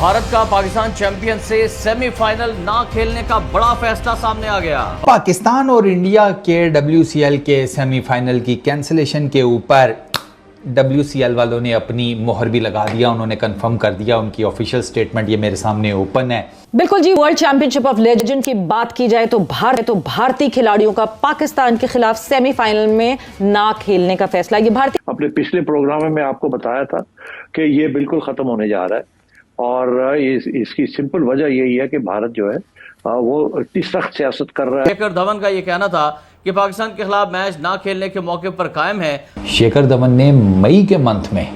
भारत का पाकिस्तान चैंपियन से सेमीफाइनल ना खेलने का बड़ा फैसला सामने आ गया। पाकिस्तान और इंडिया के WCL के सेमीफाइनल की कैंसिलेशन के ऊपर WCL वालों ने अपनी मोहर भी लगा दिया। उन्होंने कंफर्म कर दिया, उनकी ऑफिशियल स्टेटमेंट ये मेरे सामने ओपन है। बिल्कुल जी, वर्ल्ड चैंपियनशिप ऑफ लेजेंड की बात की जाए तो भारतीय खिलाड़ियों का पाकिस्तान के खिलाफ सेमीफाइनल में ना खेलने का फैसला। ये भारतीय अपने पिछले प्रोग्राम में आपको बताया था कि ये बिल्कुल खत्म होने जा रहा है और इसकी सिंपल वजह यही है कि भारत जो है वो इतनी सख्त सियासत कर रहा है। शेखर धवन का ये कहना था कि पाकिस्तान के खिलाफ मैच ना खेलने के मौके पर कायम है। शेखर धवन ने मई के मंथ में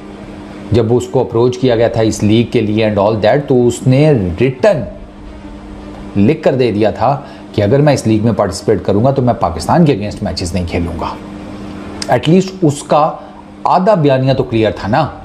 जब उसको अप्रोच किया गया था इस लीग के लिए एंड ऑल दैट, तो उसने रिटर्न लिख कर दे दिया था कि अगर मैं इस लीग में पार्टिसिपेट करूंगा तो मैं पाकिस्तान के अगेंस्ट मैचेस नहीं खेलूंगा। एटलीस्ट उसका आधा बयानिया तो क्लियर था ना।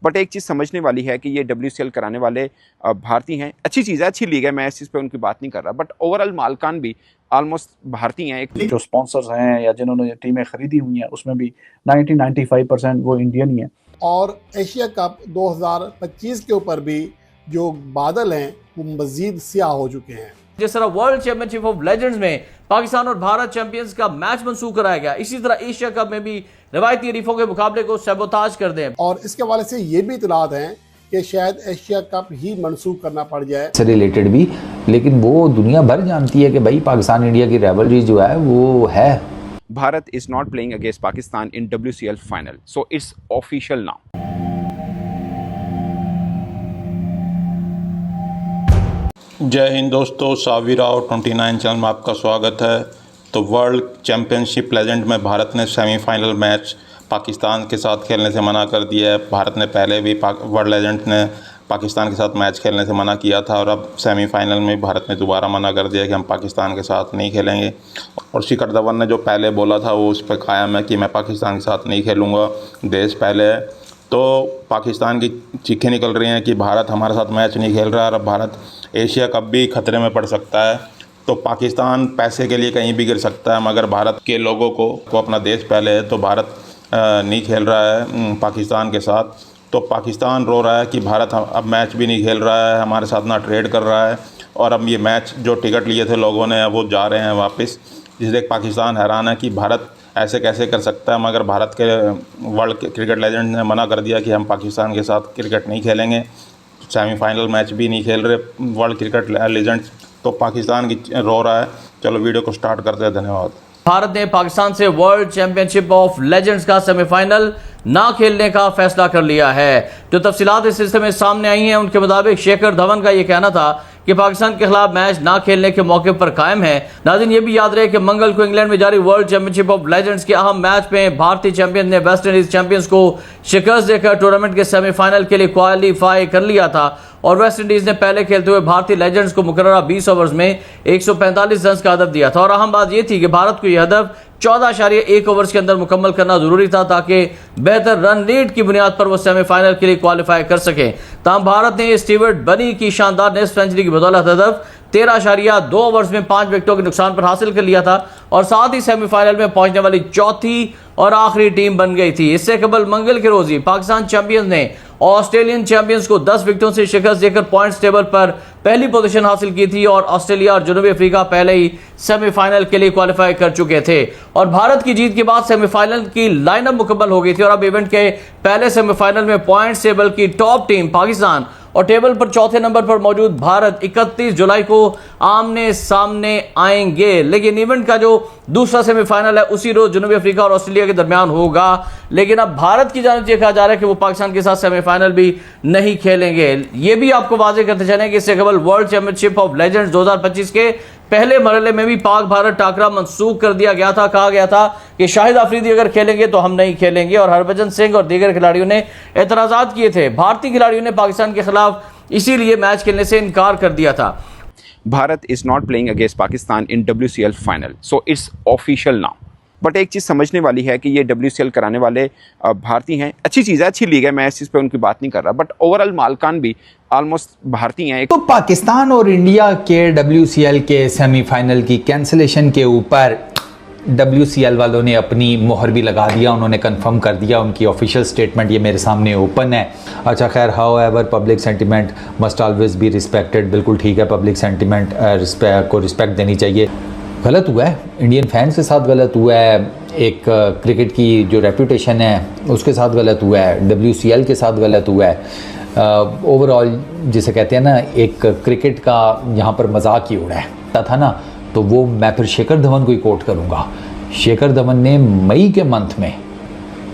बट एक चीज़ समझने वाली है कि ये WCL कराने वाले भारतीय हैं। अच्छी चीज़ है, अच्छी लीग है, मैं इस चीज़ पे उनकी बात नहीं कर रहा, बट ओवरऑल मालकान भी ऑलमोस्ट भारतीय हैं। जो स्पॉन्सर्स हैं या जिन्होंने टीमें खरीदी हुई हैं उसमें भी 90-95% वो इंडियन ही हैं। और एशिया कप 2025 के ऊपर भी जो बादल हैं वो मजीद स्याह हो चुके हैं। जिस तरह वर्ल्ड चैंपियनशिप ऑफ लेजेंड्स में पाकिस्तान और भारत चैंपियंस का मैच मंसूख कराया गया, इसी तरह एशिया कप में भी रवायती हरीफों के मुकाबले को सबोताज कर दें। और इसके हवाले से ये भी इतलात हैं कि शायद एशिया कप ही मंसूख करना पड़ जाए से रिलेटेड भी, लेकिन वो दुनिया भर जानती है कि भाई पाकिस्तान इंडिया की राइवलरी जो है वो है। Bharat is not playing against Pakistan in WCL final, so it's official now. जय हिंद दोस्तों, साविर और 29 चैनल में आपका स्वागत है। तो वर्ल्ड चैम्पियनशिप लेजेंड में भारत ने सेमीफाइनल मैच पाकिस्तान के साथ खेलने से मना कर दिया है। भारत ने पहले भी वर्ल्ड लेजेंड ने पाकिस्तान के साथ मैच खेलने से मना किया था और अब सेमीफाइनल में भारत ने दोबारा मना कर दिया कि हम पाकिस्तान के साथ नहीं खेलेंगे। और शिखर धवन ने जो पहले बोला था वो उस पर कायम है कि मैं पाकिस्तान के साथ नहीं खेलूँगा, देश पहले है। तो पाकिस्तान की चीखें निकल रही हैं कि भारत हमारे साथ मैच नहीं खेल रहा है और अब भारत एशिया कप भी खतरे में पड़ सकता है। तो पाकिस्तान पैसे के लिए कहीं भी गिर सकता है, मगर भारत के लोगों को अपना देश पहले है। तो भारत नहीं खेल रहा है पाकिस्तान के साथ। तो पाकिस्तान रो रहा है कि भारत अब मैच भी नहीं खेल रहा है, हमारे साथ ना ट्रेड कर रहा है और अब ये मैच जो टिकट लिए थे लोगों ने वो जा रहे हैं वापस। जिससे पाकिस्तान हैरान है कि भारत ऐसे कैसे कर सकता है, मगर भारत के वर्ल्ड क्रिकेट लेजेंड ने मना कर दिया कि हम पाकिस्तान के साथ क्रिकेट नहीं खेलेंगे, सेमीफाइनल मैच भी नहीं खेल रहे वर्ल्ड क्रिकेट लेजेंड्स। तो पाकिस्तान की रो रहा है। चलो वीडियो को स्टार्ट करते हैं, धन्यवाद। भारत ने पाकिस्तान से वर्ल्ड चैंपियनशिप ऑफ लेजेंड्स का सेमीफाइनल ना खेलने का फैसला कर लिया है। जो तफसीलात इस सिलसिले में सामने आई हैं उनके मुताबिक शेखर धवन का यह कहना था कि पाकिस्तान के खिलाफ मैच ना खेलने के मौके पर कायम है। नाज़रीन, ये भी याद रहे कि मंगल को इंग्लैंड में जारी वर्ल्ड चैंपियनशिप ऑफ लेजेंड्स के अहम मैच में भारतीय चैंपियन ने वेस्ट इंडीज चैंपियंस को शिकस्त देकर टूर्नामेंट के सेमीफाइनल के लिए क्वालिफाई कर लिया था और वेस्ट इंडीज ने पहले खेलते हुए भारतीय लेजेंड्स को मुकर्ररा 20 ओवर्स में 145 रन का हदफ दिया था। और अहम बात यह थी कि भारत को यह हदफ 14.1 ओवर्स के अंदर मुकम्मल करना जरूरी था ताकि बेहतर रन रेट की बुनियाद पर वो सेमीफाइनल के लिए क्वालिफाई कर सके। तमाम भारत ने स्टीवर्ट बनी की शानदार नेस्ट सेंचुरी की बदौलत हदफ 13.2 ओवर्स में 5 विकेटों के नुकसान पर हासिल कर लिया था और साथ ही सेमीफाइनल में पहुंचने वाली चौथी और आखिरी टीम बन गई थी। इससे कबल मंगल के रोज ही पाकिस्तान चैंपियंस ने ऑस्ट्रेलियन चैंपियंस को 10 विकेटों से शिकस्त देकर पॉइंट्स टेबल पर पहली पोजीशन हासिल की थी और ऑस्ट्रेलिया और जनूबी अफ्रीका पहले ही सेमीफाइनल के लिए क्वालिफाई कर चुके थे। और भारत की जीत के बाद सेमीफाइनल की लाइनअप मुकम्मल हो गई थी और अब इवेंट के पहले सेमीफाइनल में पॉइंट्स टेबल की टॉप टीम पाकिस्तान और टेबल पर चौथे नंबर पर मौजूद भारत 31 जुलाई को आमने सामने आएंगे। लेकिन इवेंट का जो दूसरा सेमीफाइनल है उसी रोज जनूबी अफ्रीका और ऑस्ट्रेलिया के दरमियान होगा। लेकिन अब भारत की जानिब से कहा जा रहा है कि वो पाकिस्तान के साथ सेमीफाइनल भी नहीं खेलेंगे। ये भी आपको वाजे करते चलें कि इससे कबल वर्ल्ड चैंपियनशिप ऑफ लेजेंड्स 2025 के पहले मरहले में भी पाक भारत टाकरा मंसूख कर दिया गया था। कहा गया था कि शाहिद अफरीदी अगर खेलेंगे तो हम नहीं खेलेंगे और हरभजन सिंह और दीगर खिलाड़ियों ने एतराजात किए थे। भारतीय खिलाड़ियों ने पाकिस्तान के खिलाफ इसीलिए मैच खेलने से इनकार कर दिया था। Bharat is not playing against Pakistan in WCL final, so it's official now. But एक चीज़ समझने वाली है कि ये WCL कराने वाले भारतीय हैं। अच्छी चीज़ है, अच्छी लीग है, मैं इस चीज़ पे उनकी बात नहीं कर रहा, बट ओवरऑल मालकान भी ऑलमोस्ट भारतीय हैं। तो पाकिस्तान और इंडिया के WCL के सेमीफाइनल की कैंसिलेशन के ऊपर WCL वालों ने अपनी मोहर भी लगा दिया, उन्होंने कंफर्म कर दिया, उनकी ऑफिशियल स्टेटमेंट ये मेरे सामने ओपन है। अच्छा खैर, how ever public sentiment must always be respected, बिल्कुल ठीक है, पब्लिक सेंटिमेंट को रिस्पेक्ट देनी चाहिए। गलत हुआ है, इंडियन फैंस के साथ गलत हुआ है, एक क्रिकेट की जो रेपूटेशन है उसके साथ गलत हुआ है, WCL के साथ गलत हुआ है। ओवरऑल जिसे कहते हैं ना, एक क्रिकेट का यहाँ पर मजाक ही उड़ा है था ना, तो वो मैं फिर शेखर धवन को ही कोट करूँगा। शेखर धवन ने मई के मंथ में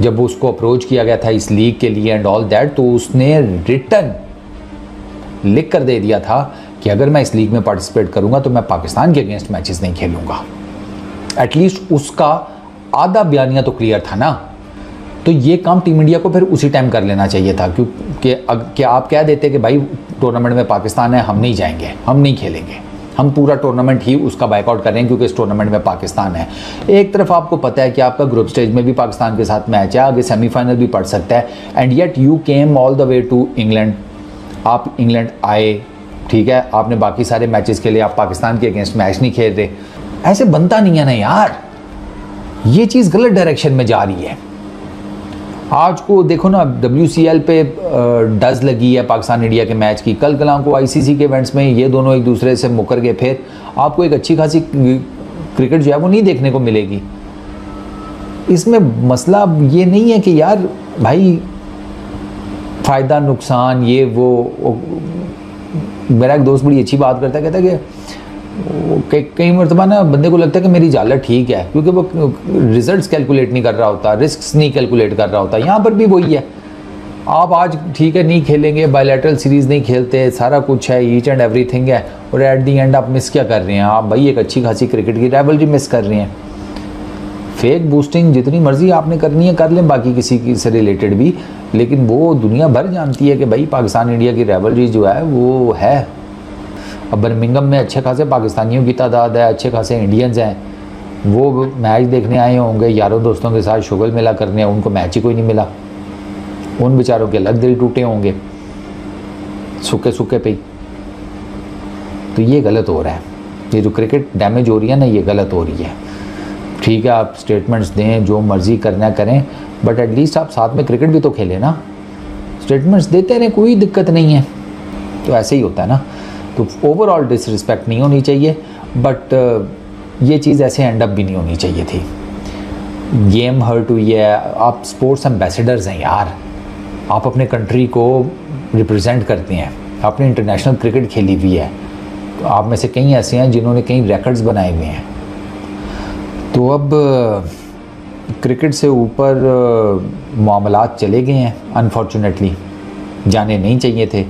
जब उसको अप्रोच किया गया था इस लीग के लिए एंड ऑल दैट, तो उसने रिटर्न लिख कर दे दिया था कि अगर मैं इस लीग में पार्टिसिपेट करूंगा तो मैं पाकिस्तान के अगेंस्ट मैचेस नहीं खेलूंगा। एटलीस्ट उसका आधा बयानिया तो क्लियर था ना। तो ये काम टीम इंडिया को फिर उसी टाइम कर लेना चाहिए था, क्योंकि आप कह देते कि भाई टूर्नामेंट में पाकिस्तान है, हम नहीं जाएंगे, हम नहीं खेलेंगे, हम पूरा टूर्नामेंट ही उसका बाइकआउट कर रहे हैं क्योंकि इस टूर्नामेंट में पाकिस्तान है। एक तरफ आपको पता है कि आपका ग्रुप स्टेज में भी पाकिस्तान के साथ मैच है, आगे सेमीफाइनल भी पड़ सकता है, and yet you came all the way to England. आप इंग्लैंड आए, ठीक है, आपने बाकी सारे मैचेस के लिए आप पाकिस्तान के अगेंस्ट मैच नहीं खेल रहे। ऐसे बनता नहीं है ना यार, ये चीज़ गलत डायरेक्शन में जा रही है। आज को देखो ना, WCL पे डज लगी है पाकिस्तान इंडिया के मैच की, कल कलां को ICC के इवेंट्स में ये दोनों एक दूसरे से मुकर गए, फिर आपको एक अच्छी खासी क्रिकेट जो है वो नहीं देखने को मिलेगी। इसमें मसला ये नहीं है कि यार भाई फ़ायदा नुकसान ये वो मेरा एक दोस्त बड़ी अच्छी बात करता है, कहता है कि कई मरतबा ना बंदे को लगता है कि मेरी जालत ठीक है, क्योंकि वो रिजल्ट्स कैलकुलेट नहीं कर रहा होता, रिस्क्स नहीं कैलकुलेट कर रहा होता। यहाँ पर भी वही है, आप आज ठीक है नहीं खेलेंगे, बायलैटरल सीरीज़ नहीं खेलते, सारा कुछ है, ईच एंड एवरीथिंग है, और एट दी एंड आप मिस क्या कर रहे हैं? आप भाई एक अच्छी खासी क्रिकेट की राइवलरी मिस कर रहे हैं। फेक बूस्टिंग जितनी मर्जी आपने करनी है कर लें, बाकी किसी की से रिलेटेड भी, लेकिन वो दुनिया भर जानती है कि भाई पाकिस्तान इंडिया की राइवलरी जो है वो है। अब बर्मिंघम में अच्छे खासे पाकिस्तानियों की तादाद है, अच्छे खासे इंडियंस हैं, वो मैच देखने आए होंगे यारों दोस्तों के साथ, शुगल मेला करने, उनको मैच ही कोई नहीं मिला, उन बेचारों के अलग दिल टूटे होंगे सूखे सूखे पे। तो ये गलत हो रहा है, ये जो क्रिकेट डैमेज हो रही है ना, ये गलत हो रही है। ठीक है, आप स्टेटमेंट्स दें, जो मर्जी करना करें, बट एटलीस्ट आप साथ में क्रिकेट भी तो खेलें ना। स्टेटमेंट्स देते रहें, कोई दिक्कत नहीं है। तो ऐसे ही होता है ना। तो ओवरऑल डिसरिस्पेक्ट नहीं होनी चाहिए, बट ये चीज़ ऐसे एंड अप भी नहीं होनी चाहिए थी। गेम हर्ट हुई है, आप स्पोर्ट्स एम्बेसडर्स हैं यार, आप अपने कंट्री को रिप्रेजेंट करते हैं, आपने इंटरनेशनल क्रिकेट खेली हुई है, तो आप में से कई ऐसे हैं जिन्होंने कई रिकॉर्ड्स बनाए हुए हैं। तो अब क्रिकेट से ऊपर मामलात चले गए हैं, अनफॉर्चुनेटली जाने नहीं चाहिए थे।